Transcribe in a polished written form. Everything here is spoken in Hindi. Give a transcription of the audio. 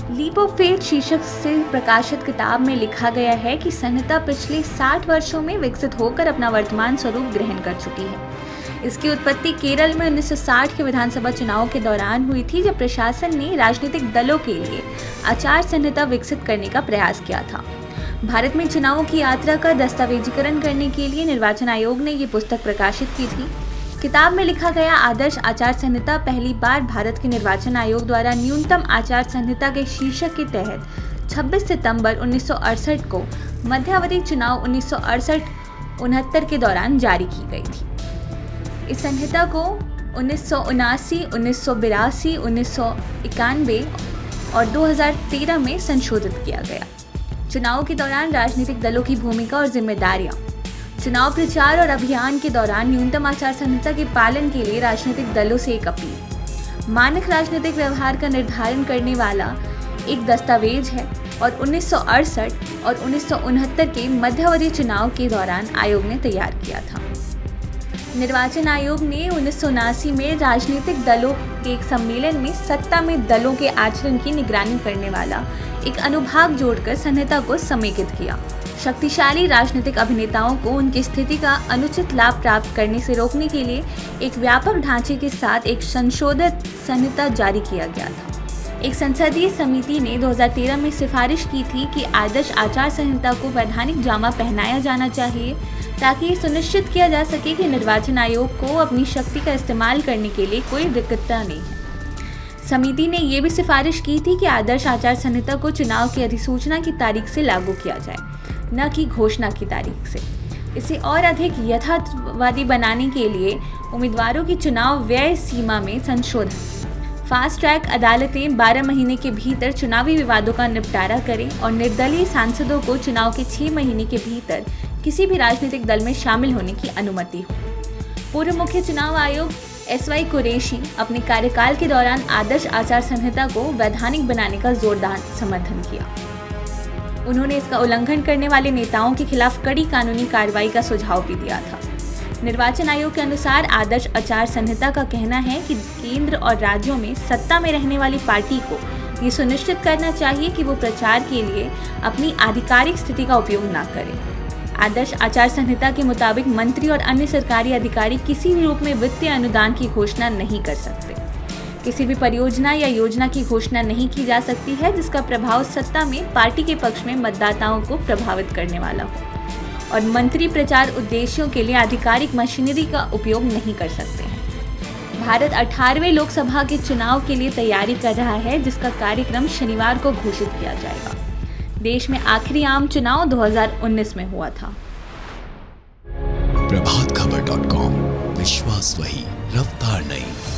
लीप ऑफ फेथ शीर्षक से प्रकाशित किताब में लिखा गया है कि संहिता पिछले 60 वर्षों में विकसित होकर अपना वर्तमान स्वरूप ग्रहण कर चुकी है। इसकी उत्पत्ति केरल में 1960 के विधानसभा चुनाव के दौरान हुई थी, जब प्रशासन ने राजनीतिक दलों के लिए आचार संहिता विकसित करने का प्रयास किया था। भारत में चुनावों की यात्रा का दस्तावेजीकरण करने के लिए निर्वाचन आयोग ने ये पुस्तक प्रकाशित की थी। किताब में लिखा गया आदर्श आचार संहिता पहली बार भारत के निर्वाचन आयोग द्वारा न्यूनतम आचार संहिता के शीर्षक के तहत 26 सितंबर 1968 को मध्यावधि चुनाव 1968-69 के दौरान जारी की गई थी। इस संहिता को 1979, 1982, 1991 और 2013 में संशोधित किया गया। चुनाव के दौरान राजनीतिक दलों की भूमिका और जिम्मेदारियां। चुनाव प्रचार और अभियान के दौरान न्यूनतम आचार संहिता के पालन के लिए राजनीतिक दलों से एक अपील। मानक राजनीतिक व्यवहार का निर्धारण करने वाला एक दस्तावेज है और 1968 और 1969 के मध्यावधि चुनाव के दौरान आयोग ने तैयार किया था। निर्वाचन आयोग ने 1979 में राजनीतिक दलों के एक सम्मेलन में सत्ता में दलों के आचरण की निगरानी करने वाला एक अनुभाग जोड़कर संहिता को समेकित किया। शक्तिशाली राजनीतिक अभिनेताओं को उनकी स्थिति का अनुचित लाभ प्राप्त करने से रोकने के लिए एक व्यापक ढांचे के साथ एक संशोधित संहिता जारी किया गया था। एक संसदीय समिति ने 2013 में सिफारिश की थी कि आदर्श आचार संहिता को वैधानिक जामा पहनाया जाना चाहिए, ताकि ये सुनिश्चित किया जा सके कि निर्वाचन आयोग को अपनी शक्ति का इस्तेमाल करने के लिए कोई रिक्तता नहीं है। समिति ने यह भी सिफारिश की थी कि आदर्श आचार संहिता को चुनाव की अधिसूचना की तारीख से लागू किया जाए, न कि घोषणा की तारीख से। इसे और अधिक यथार्थवादी बनाने के लिए उम्मीदवारों की चुनाव व्यय सीमा में संशोधन। फास्ट ट्रैक अदालतें 12 महीने के भीतर चुनावी विवादों का निपटारा करें और निर्दलीय सांसदों को चुनाव के 6 महीने के भीतर किसी भी राजनीतिक दल में शामिल होने की अनुमति हो। पूर्व मुख्य चुनाव आयुक्त SY कुरैशी अपने कार्यकाल के दौरान आदर्श आचार संहिता को वैधानिक बनाने का जोरदार समर्थन किया। उन्होंने इसका उल्लंघन करने वाले नेताओं के खिलाफ कड़ी कानूनी कार्रवाई का सुझाव भी दिया था। निर्वाचन आयोग के अनुसार आदर्श आचार संहिता का कहना है कि केंद्र और राज्यों में सत्ता में रहने वाली पार्टी को ये सुनिश्चित करना चाहिए कि वो प्रचार के लिए अपनी आधिकारिक स्थिति का उपयोग न करें। आदर्श आचार संहिता के मुताबिक मंत्री और अन्य सरकारी अधिकारी किसी भी रूप में वित्तीय अनुदान की घोषणा नहीं कर सकते। किसी भी परियोजना या योजना की घोषणा नहीं की जा सकती है जिसका प्रभाव सत्ता में पार्टी के पक्ष में मतदाताओं को प्रभावित करने वाला हो, और मंत्री प्रचार उद्देश्यों के लिए आधिकारिक मशीनरी का उपयोग नहीं कर सकते हैं। भारत 18वें लोकसभा के चुनाव के लिए तैयारी कर रहा है, जिसका कार्यक्रम शनिवार को घोषित किया जाएगा। देश में आखिरी आम चुनाव 2019 में हुआ था। प्रभातखबर.com, विश्वास वही, रफ्तार नहीं।